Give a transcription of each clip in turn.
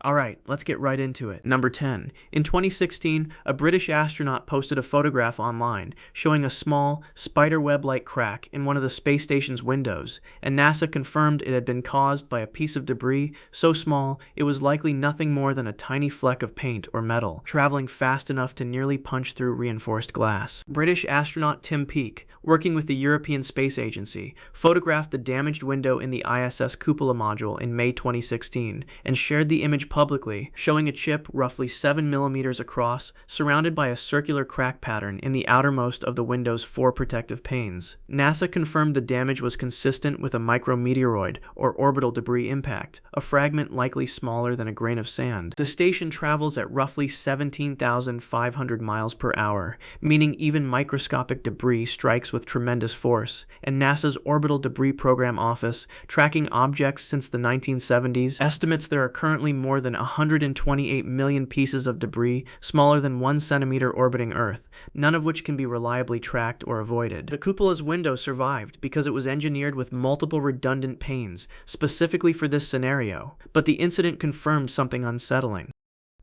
Alright, let's get right into it. Number 10. In 2016, a British astronaut posted a photograph online showing a small, spiderweb-like crack in one of the space station's windows, and NASA confirmed it had been caused by a piece of debris so small it was likely nothing more than a tiny fleck of paint or metal, traveling fast enough to nearly punch through reinforced glass. British astronaut Tim Peake, working with the European Space Agency, photographed the damaged window in the ISS cupola module in May 2016 and shared the image publicly, showing a chip roughly 7 millimeters across, surrounded by a circular crack pattern in the outermost of the window's 4 protective panes. NASA confirmed the damage was consistent with a micrometeoroid, or orbital debris impact, a fragment likely smaller than a grain of sand. The station travels at roughly 17,500 miles per hour, meaning even microscopic debris strikes with tremendous force, and NASA's Orbital Debris Program Office, tracking objects since the 1970s, estimates there are currently more than 128 million pieces of debris smaller than 1 centimeter orbiting Earth, none of which can be reliably tracked or avoided. The cupola's window survived because it was engineered with multiple redundant panes, specifically for this scenario, but the incident confirmed something unsettling.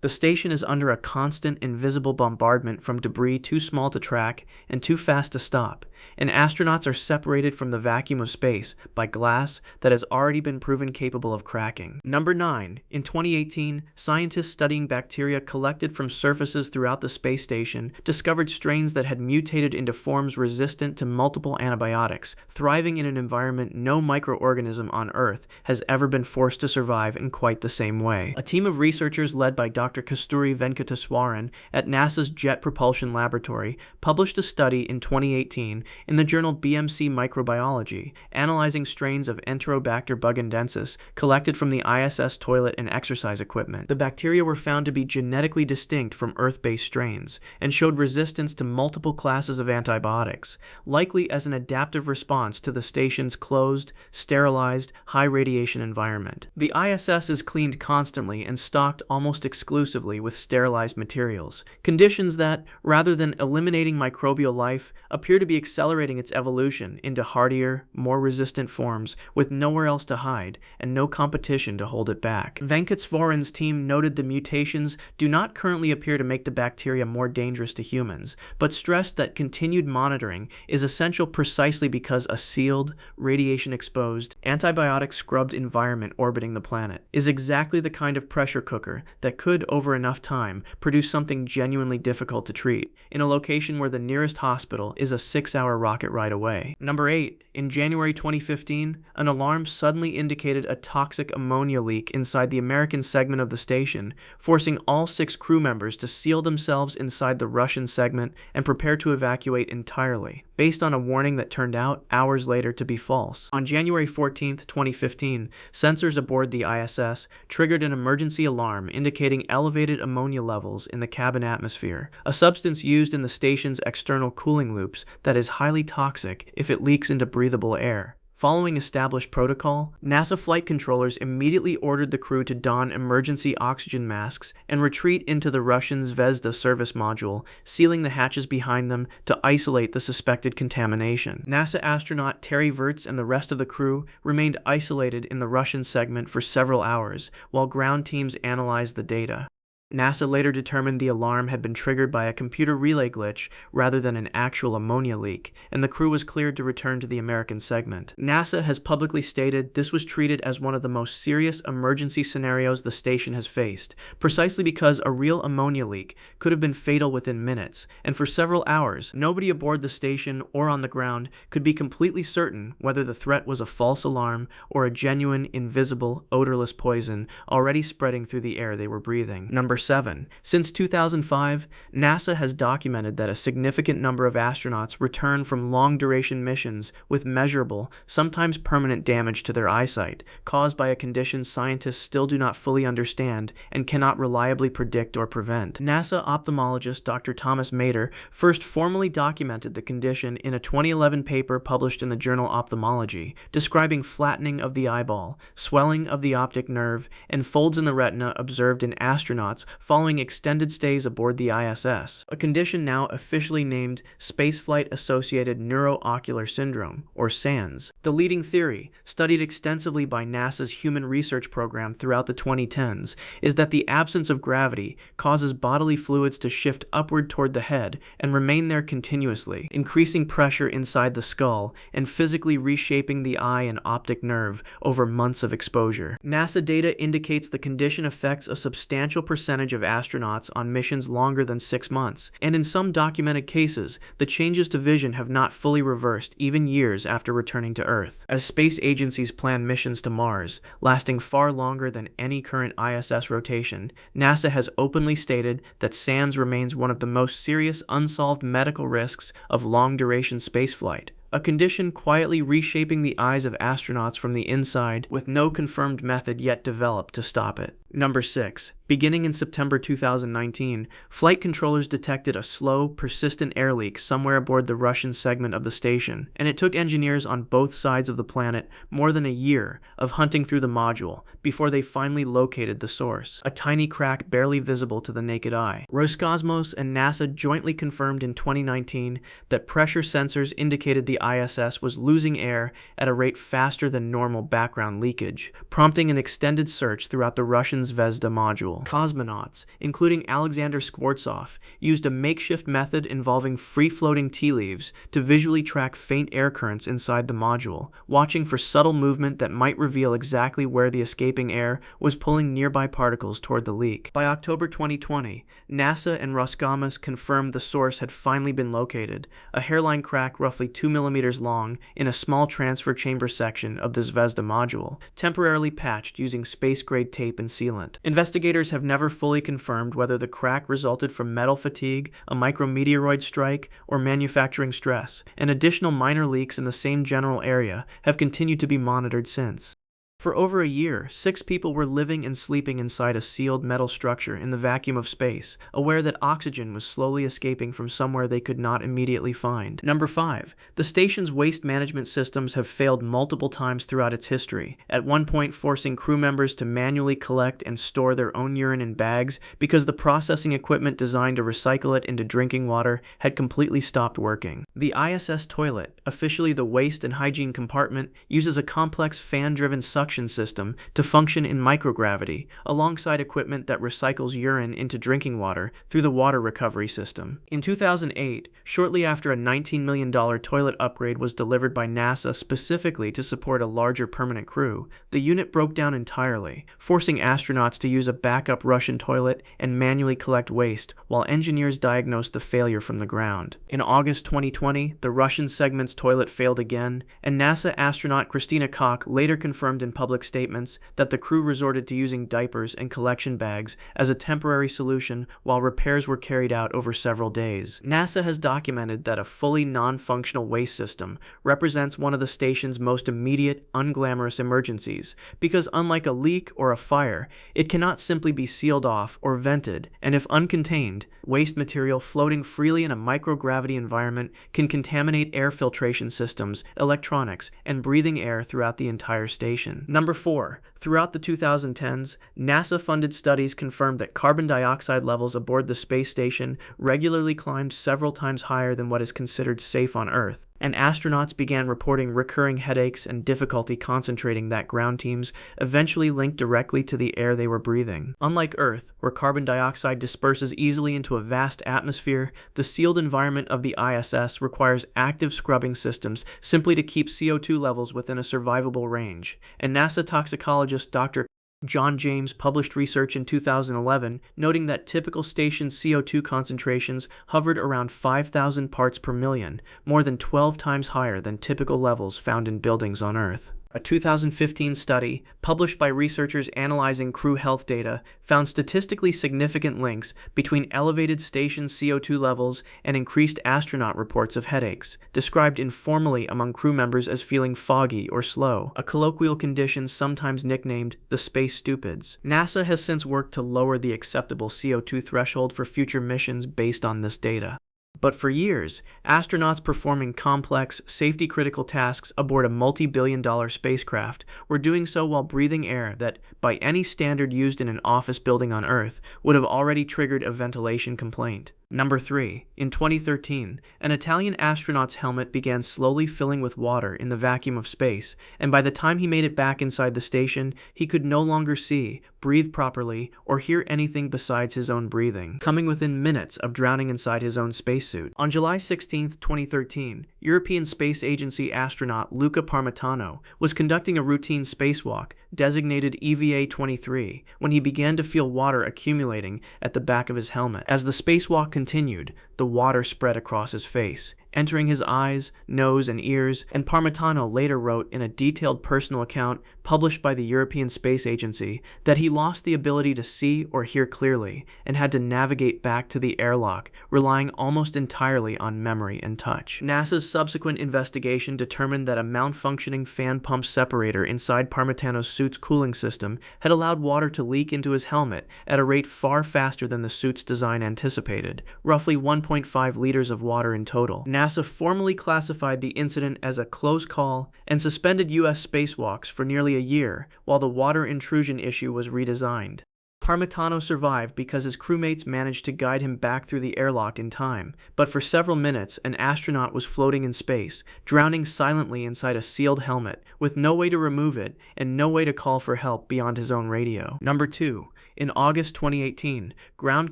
The station is under a constant invisible bombardment from debris too small to track and too fast to stop, and astronauts are separated from the vacuum of space by glass that has already been proven capable of cracking. Number 9. In 2018, scientists studying bacteria collected from surfaces throughout the space station discovered strains that had mutated into forms resistant to multiple antibiotics, thriving in an environment no microorganism on Earth has ever been forced to survive in quite the same way. A team of researchers led by Dr. Kasturi Venkateswaran at NASA's Jet Propulsion Laboratory published a study in 2018 in the journal BMC Microbiology, analyzing strains of Enterobacter buckindensis collected from the ISS toilet and exercise equipment. The bacteria were found to be genetically distinct from Earth-based strains and showed resistance to multiple classes of antibiotics, likely as an adaptive response to the station's closed, sterilized, high-radiation environment. The ISS is cleaned constantly and stocked almost exclusively with sterilized materials, conditions that, rather than eliminating microbial life, appear to be accelerating its evolution into hardier, more resistant forms with nowhere else to hide and no competition to hold it back. Venkateswaran's team noted the mutations do not currently appear to make the bacteria more dangerous to humans, but stressed that continued monitoring is essential precisely because a sealed, radiation-exposed, antibiotic-scrubbed environment orbiting the planet is exactly the kind of pressure cooker that could, over enough time, produce something genuinely difficult to treat, in a location where the nearest hospital is a 6-hour rocket ride away. Number 8. In January 2015, an alarm suddenly indicated a toxic ammonia leak inside the American segment of the station, forcing all 6 crew members to seal themselves inside the Russian segment and prepare to evacuate entirely, based on a warning that turned out hours later to be false. On January 14, 2015, sensors aboard the ISS triggered an emergency alarm indicating elevated ammonia levels in the cabin atmosphere, a substance used in the station's external cooling loops that is highly toxic if it leaks into breathable air. Following established protocol, NASA flight controllers immediately ordered the crew to don emergency oxygen masks and retreat into the Russian Zvezda service module, sealing the hatches behind them to isolate the suspected contamination. NASA astronaut Terry Virts and the rest of the crew remained isolated in the Russian segment for several hours, while ground teams analyzed the data. NASA later determined the alarm had been triggered by a computer relay glitch rather than an actual ammonia leak, and the crew was cleared to return to the American segment. NASA has publicly stated this was treated as one of the most serious emergency scenarios the station has faced, precisely because a real ammonia leak could have been fatal within minutes, and for several hours, nobody aboard the station or on the ground could be completely certain whether the threat was a false alarm or a genuine, invisible, odorless poison already spreading through the air they were breathing. Number 7. Since 2005, NASA has documented that a significant number of astronauts return from long-duration missions with measurable, sometimes permanent damage to their eyesight, caused by a condition scientists still do not fully understand and cannot reliably predict or prevent. NASA ophthalmologist Dr. Thomas Mader first formally documented the condition in a 2011 paper published in the journal Ophthalmology, describing flattening of the eyeball, swelling of the optic nerve, and folds in the retina observed in astronauts following extended stays aboard the ISS, a condition now officially named Spaceflight-Associated Neuroocular Syndrome, or SANS. The leading theory, studied extensively by NASA's Human Research Program throughout the 2010s, is that the absence of gravity causes bodily fluids to shift upward toward the head and remain there continuously, increasing pressure inside the skull and physically reshaping the eye and optic nerve over months of exposure. NASA data indicates the condition affects a substantial percentage of astronauts on missions longer than 6 months, and in some documented cases, the changes to vision have not fully reversed even years after returning to Earth. As space agencies plan missions to Mars, lasting far longer than any current ISS rotation, NASA has openly stated that SANS remains one of the most serious unsolved medical risks of long-duration spaceflight, a condition quietly reshaping the eyes of astronauts from the inside with no confirmed method yet developed to stop it. Number 6. Beginning in September 2019, flight controllers detected a slow, persistent air leak somewhere aboard the Russian segment of the station, and it took engineers on both sides of the planet more than a year of hunting through the module before they finally located the source, a tiny crack barely visible to the naked eye. Roscosmos and NASA jointly confirmed in 2019 that pressure sensors indicated the ISS was losing air at a rate faster than normal background leakage, prompting an extended search throughout the Russian Zvezda module. Cosmonauts, including Alexander Skvortsov, used a makeshift method involving free-floating tea leaves to visually track faint air currents inside the module, watching for subtle movement that might reveal exactly where the escaping air was pulling nearby particles toward the leak. By October 2020, NASA and Roscosmos confirmed the source had finally been located, a hairline crack roughly 2 millimeters long in a small transfer chamber section of the Zvezda module, temporarily patched using space-grade tape and sealant. Investigators have never fully confirmed whether the crack resulted from metal fatigue, a micrometeoroid strike, or manufacturing stress, and additional minor leaks in the same general area have continued to be monitored since. For over a year, 6 people were living and sleeping inside a sealed metal structure in the vacuum of space, aware that oxygen was slowly escaping from somewhere they could not immediately find. Number 5. The station's waste management systems have failed multiple times throughout its history, at one point forcing crew members to manually collect and store their own urine in bags because the processing equipment designed to recycle it into drinking water had completely stopped working. The ISS toilet, officially the waste and hygiene compartment, uses a complex fan-driven suction system to function in microgravity, alongside equipment that recycles urine into drinking water through the water recovery system. In 2008, shortly after a $19 million toilet upgrade was delivered by NASA specifically to support a larger permanent crew, the unit broke down entirely, forcing astronauts to use a backup Russian toilet and manually collect waste while engineers diagnosed the failure from the ground. In August 2020, the Russian segment's toilet failed again, and NASA astronaut Christina Koch later confirmed in public statements that the crew resorted to using diapers and collection bags as a temporary solution while repairs were carried out over several days. NASA has documented that a fully non-functional waste system represents one of the station's most immediate, unglamorous emergencies, because unlike a leak or a fire, it cannot simply be sealed off or vented, and if uncontained, waste material floating freely in a microgravity environment can contaminate air filtration systems, electronics, and breathing air throughout the entire station. Number 4. Throughout the 2010s, NASA-funded studies confirmed that carbon dioxide levels aboard the space station regularly climbed several times higher than what is considered safe on Earth, and astronauts began reporting recurring headaches and difficulty concentrating that ground teams eventually linked directly to the air they were breathing. Unlike Earth, where carbon dioxide disperses easily into a vast atmosphere, the sealed environment of the ISS requires active scrubbing systems simply to keep CO2 levels within a survivable range, and NASA toxicologist Dr. John James published research in 2011 noting that typical station CO2 concentrations hovered around 5,000 parts per million, more than 12 times higher than typical levels found in buildings on Earth. A 2015 study, published by researchers analyzing crew health data, found statistically significant links between elevated station CO2 levels and increased astronaut reports of headaches, described informally among crew members as feeling foggy or slow, a colloquial condition sometimes nicknamed the space stupids. NASA has since worked to lower the acceptable CO2 threshold for future missions based on this data. But for years, astronauts performing complex, safety-critical tasks aboard a multi-billion-dollar spacecraft were doing so while breathing air that, by any standard used in an office building on Earth, would have already triggered a ventilation complaint. Number 3. In 2013, an Italian astronaut's helmet began slowly filling with water in the vacuum of space, and by the time he made it back inside the station, he could no longer see, breathe properly, or hear anything besides his own breathing, coming within minutes of drowning inside his own spacesuit. On July 16, 2013, European Space Agency astronaut Luca Parmitano was conducting a routine spacewalk, designated EVA-23, when he began to feel water accumulating at the back of his helmet. As the spacewalk continued, the water spread across his face, entering his eyes, nose, and ears, and Parmitano later wrote in a detailed personal account published by the European Space Agency that he lost the ability to see or hear clearly and had to navigate back to the airlock, relying almost entirely on memory and touch. NASA's subsequent investigation determined that a malfunctioning fan pump separator inside Parmitano's suit's cooling system had allowed water to leak into his helmet at a rate far faster than the suit's design anticipated, roughly 1.5 liters of water in total. NASA formally classified the incident as a close call and suspended U.S. spacewalks for nearly a year while the water intrusion issue was redesigned. Parmitano survived because his crewmates managed to guide him back through the airlock in time, but for several minutes an astronaut was floating in space, drowning silently inside a sealed helmet, with no way to remove it and no way to call for help beyond his own radio. Number 2. In August 2018, ground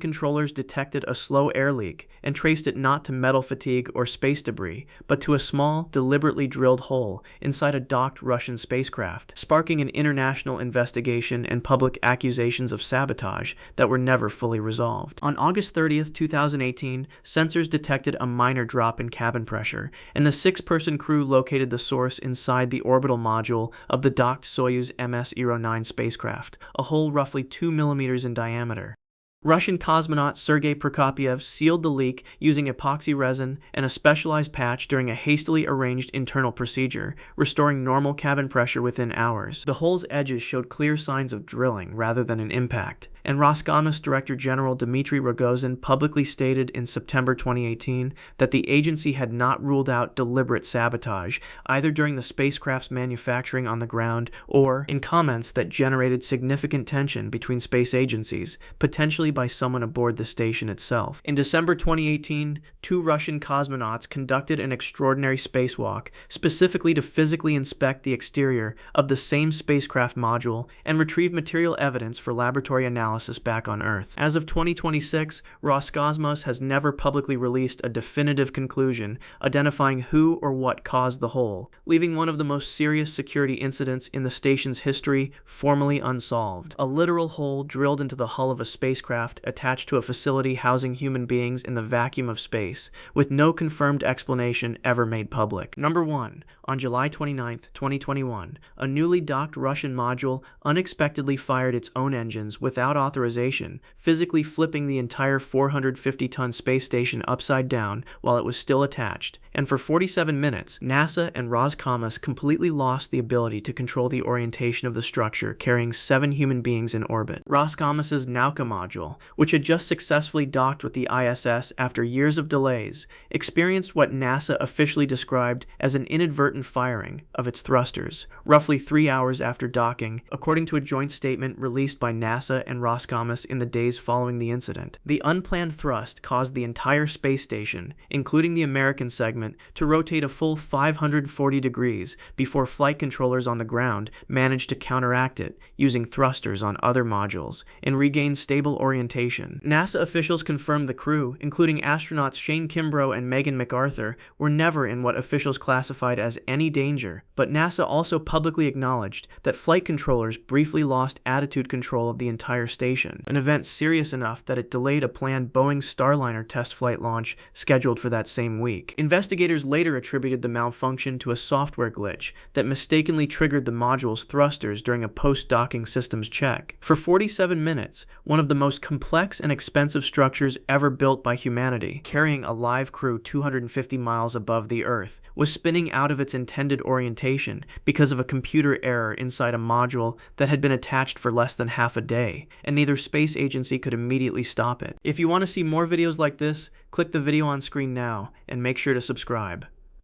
controllers detected a slow air leak and traced it not to metal fatigue or space debris, but to a small, deliberately drilled hole inside a docked Russian spacecraft, sparking an international investigation and public accusations of sabotage that were never fully resolved. On August 30, 2018, sensors detected a minor drop in cabin pressure, and the 6-person crew located the source inside the orbital module of the docked Soyuz MS-09 spacecraft, a hole roughly 2 millimeters in diameter. Russian cosmonaut Sergei Prokopyev sealed the leak using epoxy resin and a specialized patch during a hastily arranged internal procedure, restoring normal cabin pressure within hours. The hole's edges showed clear signs of drilling rather than an impact, and Roscosmos Director General Dmitry Rogozin publicly stated in September 2018 that the agency had not ruled out deliberate sabotage, either during the spacecraft's manufacturing on the ground or in comments that generated significant tension between space agencies, potentially by someone aboard the station itself. In December 2018, 2 Russian cosmonauts conducted an extraordinary spacewalk, specifically to physically inspect the exterior of the same spacecraft module and retrieve material evidence for laboratory analysis back on Earth. As of 2026, Roscosmos has never publicly released a definitive conclusion identifying who or what caused the hole, leaving one of the most serious security incidents in the station's history formally unsolved. A literal hole drilled into the hull of a spacecraft attached to a facility housing human beings in the vacuum of space, with no confirmed explanation ever made public. Number 1. On July 29, 2021, a newly docked Russian module unexpectedly fired its own engines without authorization, physically flipping the entire 450-ton space station upside down while it was still attached, and for 47 minutes, NASA and Roscosmos completely lost the ability to control the orientation of the structure carrying 7 human beings in orbit. Roscosmos's Nauka module, which had just successfully docked with the ISS after years of delays, experienced what NASA officially described as an inadvertent firing of its thrusters, roughly 3 hours after docking, according to a joint statement released by NASA and Roscosmos in the days following the incident. The unplanned thrust caused the entire space station, including the American segment, to rotate a full 540 degrees before flight controllers on the ground managed to counteract it using thrusters on other modules and regain stable orientation. NASA officials confirmed the crew, including astronauts Shane Kimbrough and Megan McArthur, were never in what officials classified as any danger, but NASA also publicly acknowledged that flight controllers briefly lost attitude control of the entire station, an event serious enough that it delayed a planned Boeing Starliner test flight launch scheduled for that same week. Investigators Investigators later attributed the malfunction to a software glitch that mistakenly triggered the module's thrusters during a post-docking systems check. For 47 minutes, one of the most complex and expensive structures ever built by humanity, carrying a live crew 250 miles above the Earth, was spinning out of its intended orientation because of a computer error inside a module that had been attached for less than half a day, and neither space agency could immediately stop it. If you want to see more videos like this, click the video on screen now and make sure to subscribe.